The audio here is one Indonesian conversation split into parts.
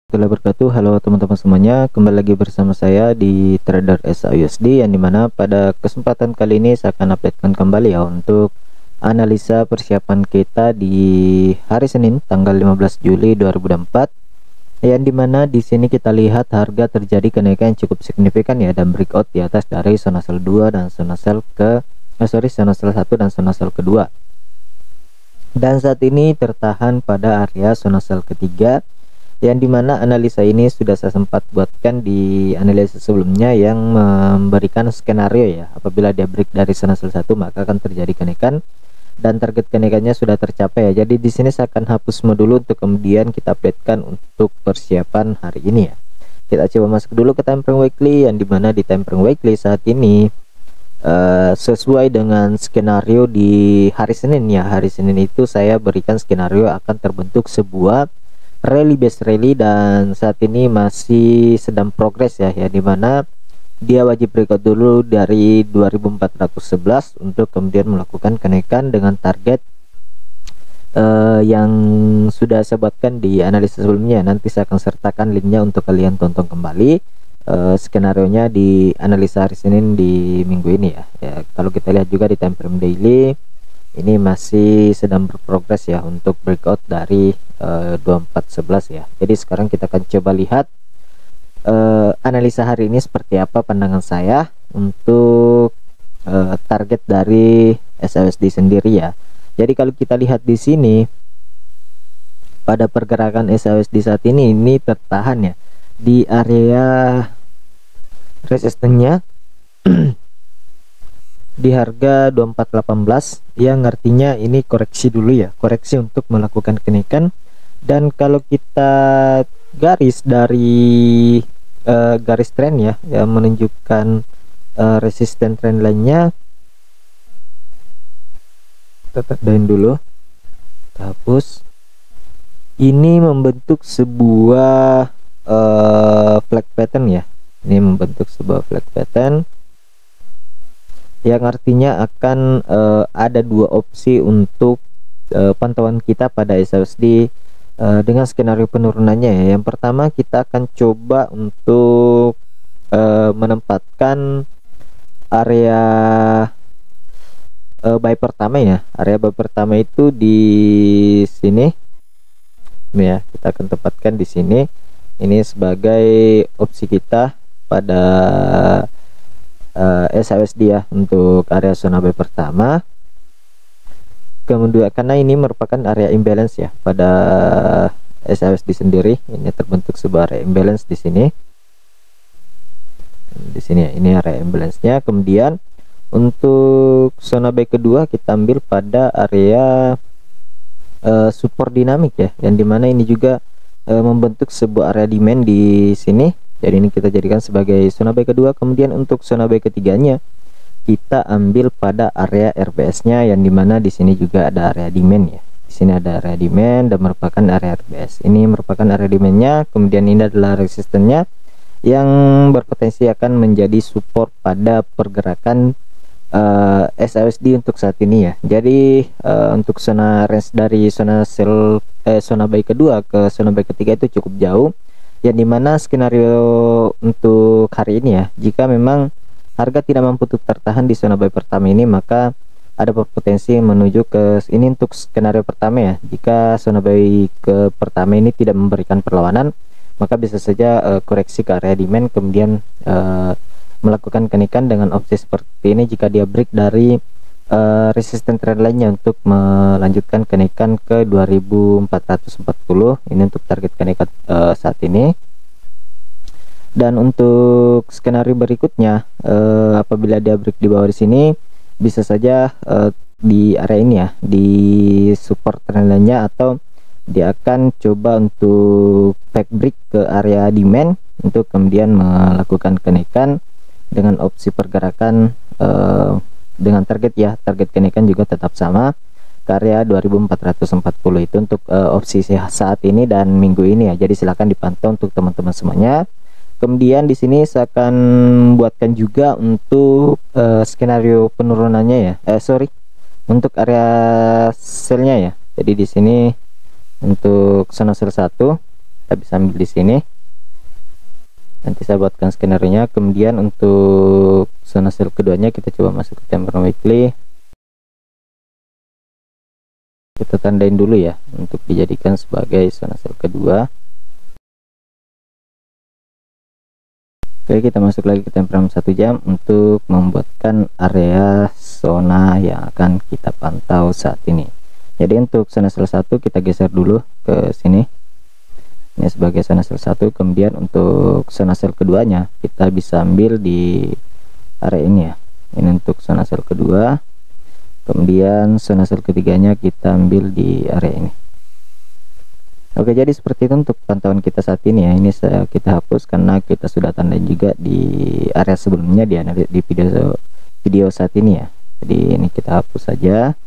Warahmatullahi wabarakatuh. Halo teman-teman semuanya, kembali lagi bersama saya di Trader SAUSD, yang dimana pada kesempatan kali ini saya akan updatekan kembali ya untuk analisa persiapan kita di hari Senin tanggal 15 Juli 2024, yang dimana di sini kita lihat harga terjadi kenaikan yang cukup signifikan ya, dan breakout di atas dari zona sell 2 dan zona sell zona sell 1 dan zona sell kedua, dan saat ini tertahan pada area zona sell ketiga, yang dimana analisa ini sudah saya sempat buatkan di analisa sebelumnya yang memberikan skenario ya, apabila dia break dari zona sell 1 maka akan terjadi kenaikan dan target kenaikannya sudah tercapai ya. Jadi di sini saya akan hapus semua dulu untuk kemudian kita updatekan untuk persiapan hari ini ya. Kita coba masuk dulu ke time frame weekly, yang dimana di time frame weekly saat ini sesuai dengan skenario di hari Senin ya. Hari Senin itu saya berikan skenario akan terbentuk sebuah rally base rally, dan saat ini masih sedang progres ya, dimana dia wajib breakout dulu dari 2411 untuk kemudian melakukan kenaikan dengan target yang sudah saya buatkan di analisis sebelumnya. Nanti saya akan sertakan linknya untuk kalian tonton kembali skenario nya di analisa hari Senin di minggu ini ya. Kalau kita lihat juga di time frame daily ini masih sedang berprogres ya untuk breakout dari 2411 ya. Jadi sekarang kita akan coba lihat analisa hari ini seperti apa pandangan saya untuk target dari SAUSD sendiri ya. Jadi kalau kita lihat di sini pada pergerakan SAUSD saat ini tertahan ya di area resistennya di harga 2418, yang artinya ini koreksi dulu ya, koreksi untuk melakukan kenaikan. Dan kalau kita garis dari garis tren ya, yang menunjukkan resisten trend lainnya, kita tadain dulu, kita hapus. Ini membentuk sebuah flag pattern ya, ini membentuk sebuah flag pattern yang artinya akan ada dua opsi untuk pantauan kita pada SAUSD dengan skenario penurunannya ya. Yang pertama kita akan coba untuk menempatkan area buy pertama ya. Area buy pertama itu di sini ya, kita akan tempatkan di sini. Ini sebagai opsi kita pada SAUSD ya untuk area zona buy pertama. Kemudian karena ini merupakan area imbalance ya pada SAUSD sendiri, ini terbentuk sebuah area imbalance di sini. Di sini ya, ini area imbalance-nya. Kemudian untuk zona buy kedua kita ambil pada area support dinamik ya, yang dimana ini juga membentuk sebuah area demand di sini. Jadi ini kita jadikan sebagai zona buy kedua. Kemudian untuk zona buy ketiganya kita ambil pada area RBS-nya, yang dimana di sini juga ada area demand ya. Di sini ada area demand dan merupakan area RBS. Ini merupakan area demand-nya. Kemudian ini adalah resistennya yang berpotensi akan menjadi support pada pergerakan SAUSD untuk saat ini ya. Jadi untuk zona range dari zona sell zona buy kedua ke zona buy ketiga itu cukup jauh, yang dimana skenario untuk hari ini ya, jika memang harga tidak mampu untuk tertahan di zona buy pertama ini, maka ada berpotensi menuju ke ini untuk skenario pertama ya. Jika zona buy ke pertama ini tidak memberikan perlawanan, maka bisa saja koreksi ke area demand, kemudian melakukan kenaikan dengan opsi seperti ini jika dia break dari resisten trend lainnya untuk melanjutkan kenaikan ke 2440. Ini untuk target kenaikan saat ini. Dan untuk skenario berikutnya, apabila dia break di bawah di sini, bisa saja di area ini ya, di support trend lainnya, atau dia akan coba untuk back break ke area demand untuk kemudian melakukan kenaikan dengan opsi pergerakan dengan target ya, target kenaikan juga tetap sama ke area 2440. Itu untuk opsi saat ini dan minggu ini ya. Jadi silahkan dipantau untuk teman-teman semuanya. Kemudian di sini saya akan buatkan juga untuk skenario penurunannya ya, untuk area sellnya ya. Jadi di sini untuk zona sell 1 kita bisa ambil di sini. Nanti saya buatkan skenario-nya. Kemudian untuk zona sell keduanya kita coba masuk ke time frame weekly. Kita tandain dulu ya untuk dijadikan sebagai zona sell kedua. Oke, kita masuk lagi ke time frame 1 jam untuk membuatkan area zona yang akan kita pantau saat ini. Jadi untuk zona sell 1 kita geser dulu ke sini. Ini sebagai zona sell 1. Kemudian untuk zona sell keduanya kita bisa ambil di area ini ya. Ini untuk zona sell kedua. Kemudian zona sell ketiganya kita ambil di area ini. Oke, jadi seperti itu untuk pantauan kita saat ini ya. Ini kita hapus karena kita sudah tanda juga di area sebelumnya di video saat ini ya. Jadi ini kita hapus saja.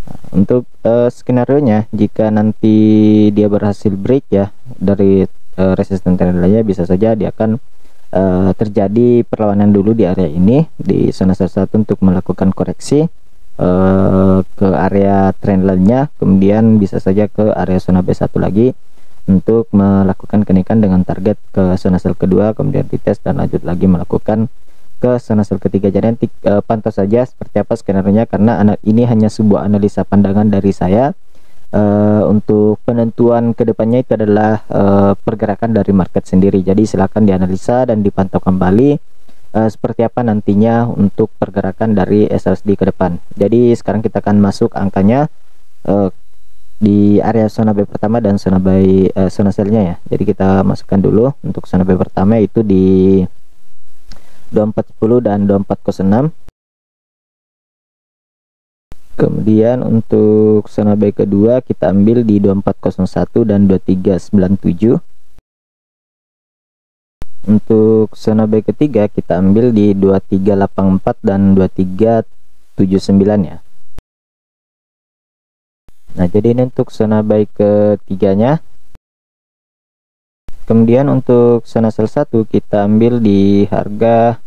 Nah, untuk skenario nya, jika nanti dia berhasil break ya dari resisten trendline-nya, bisa saja dia akan terjadi perlawanan dulu di area ini di zona sell 1 untuk melakukan koreksi ke area trendline-nya, kemudian bisa saja ke area zona B1 lagi untuk melakukan kenaikan dengan target ke zona sell kedua, kemudian dites dan lanjut lagi melakukan ke zona sell ketiga. Jadi nanti pantau saja seperti apa skenario-nya, karena ini hanya sebuah analisa pandangan dari saya. Untuk penentuan kedepannya itu adalah pergerakan dari market sendiri. Jadi silakan dianalisa dan dipantau kembali seperti apa nantinya untuk pergerakan dari SLSD ke depan. Jadi sekarang kita akan masuk angkanya di area zona B pertama dan zona zona sell-nya ya. Jadi kita masukkan dulu untuk zona B pertama itu di 2410 dan 2406. Kemudian untuk zona B kedua kita ambil di 2401 dan 2397. Untuk zona B ketiga kita ambil di 2384 dan 2379 ya. Nah, jadi ini untuk zona buy ketiganya. Kemudian untuk zona sell 1 kita ambil di harga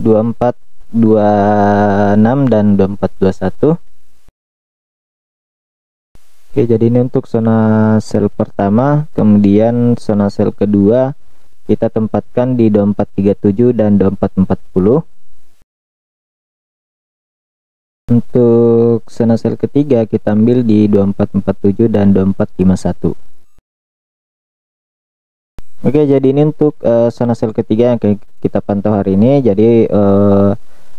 2426 dan 2421. Oke, jadi ini untuk zona sell pertama. Kemudian zona sell kedua kita tempatkan di 2437 dan 2440. Untuk zona sell ketiga kita ambil di 2447 dan 2451. Oke, jadi ini untuk zona sell ketiga yang kita pantau hari ini. Jadi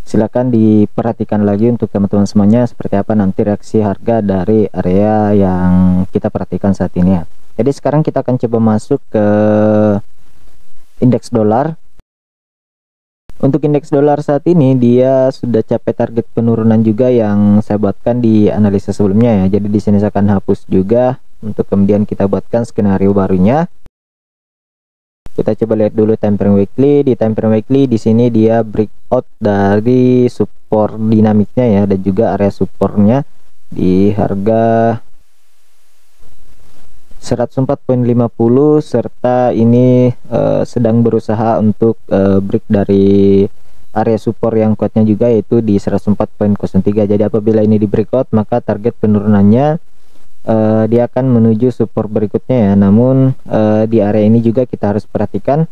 silakan diperhatikan lagi untuk teman-teman semuanya seperti apa nanti reaksi harga dari area yang kita perhatikan saat ini ya. Jadi sekarang kita akan coba masuk ke indeks dolar. Untuk indeks dolar saat ini dia sudah capai target penurunan juga yang saya buatkan di analisa sebelumnya ya. Jadi di sini saya akan hapus juga untuk kemudian kita buatkan skenario barunya. Kita coba lihat dulu time frame weekly. Di time frame weekly di sini dia breakout dari support dinamiknya ya, dan juga area supportnya di harga 104.50 serta ini sedang berusaha untuk break dari area support yang kuatnya juga, yaitu di 104.03. Jadi apabila ini di breakout maka target penurunannya dia akan menuju support berikutnya ya. Namun di area ini juga kita harus perhatikan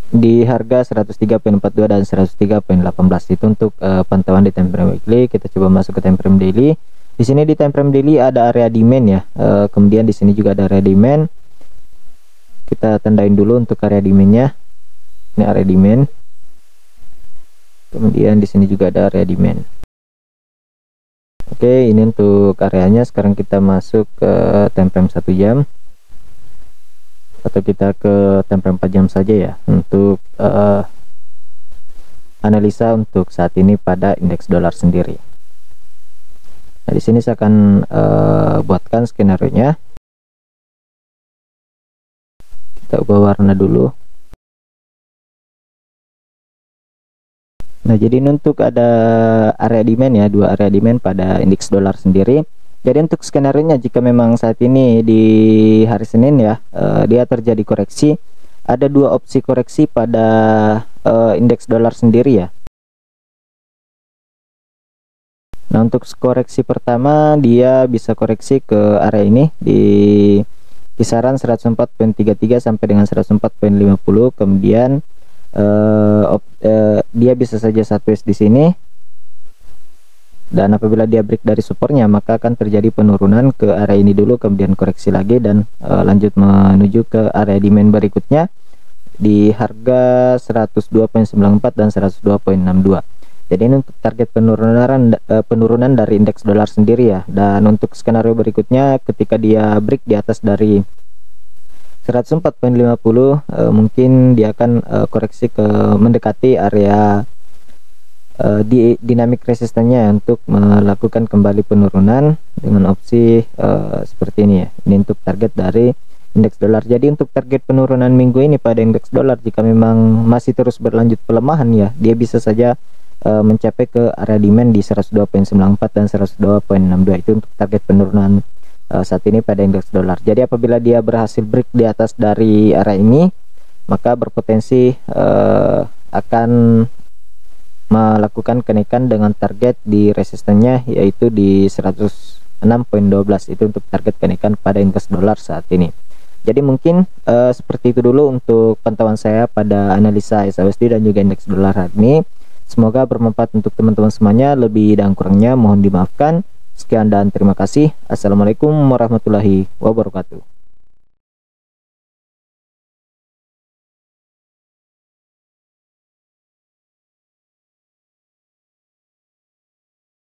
di harga 103.42 dan 103.18. Itu untuk pantauan di time frame weekly. Kita coba masuk ke time frame daily. Di sini di time frame daily ada area demand ya. Kemudian di sini juga ada area demand. Kita tandain dulu untuk area demandnya. Ini area demand. Kemudian di sini juga ada area demand. Oke, ini untuk areanya. Sekarang kita masuk ke time frame 1 jam. Atau kita ke time frame 4 jam saja ya untuk analisa untuk saat ini pada indeks dolar sendiri. Nah, di sini saya akan buatkan skenario nya. Kita ubah warna dulu. Nah, jadi ini untuk ada area demand ya, dua area demand pada indeks dolar sendiri. Jadi untuk skenario nya, jika memang saat ini di hari Senin ya dia terjadi koreksi, ada dua opsi koreksi pada indeks dolar sendiri ya. Nah, untuk koreksi pertama dia bisa koreksi ke area ini di kisaran 104.33 sampai dengan 104.50. Kemudian dia bisa saja satu S di sini, dan apabila dia break dari supportnya maka akan terjadi penurunan ke area ini dulu, kemudian koreksi lagi dan lanjut menuju ke area demand berikutnya di harga 102.94 dan 102.62. Jadi ini untuk target penurunan dari indeks dolar sendiri ya. Dan untuk skenario berikutnya ketika dia break di atas dari 104.50, mungkin dia akan koreksi ke mendekati area di dinamik resistennya untuk melakukan kembali penurunan dengan opsi seperti ini ya. Ini untuk target dari indeks dolar. Jadi untuk target penurunan minggu ini pada indeks dolar, jika memang masih terus berlanjut pelemahan ya, dia bisa saja mencapai ke area demand di 102.94 dan 102.62. Itu untuk target penurunan saat ini pada indeks dolar. Jadi apabila dia berhasil break di atas dari area ini, maka berpotensi akan melakukan kenaikan dengan target di resistennya yaitu di 106.12. Itu untuk target kenaikan pada indeks dolar saat ini. Jadi mungkin seperti itu dulu untuk pantauan saya pada analisa SAUSD dan juga indeks dolar hari ini. Semoga bermanfaat untuk teman-teman semuanya. Lebih dan kurangnya mohon dimaafkan. Sekian dan terima kasih. Assalamualaikum warahmatullahi wabarakatuh.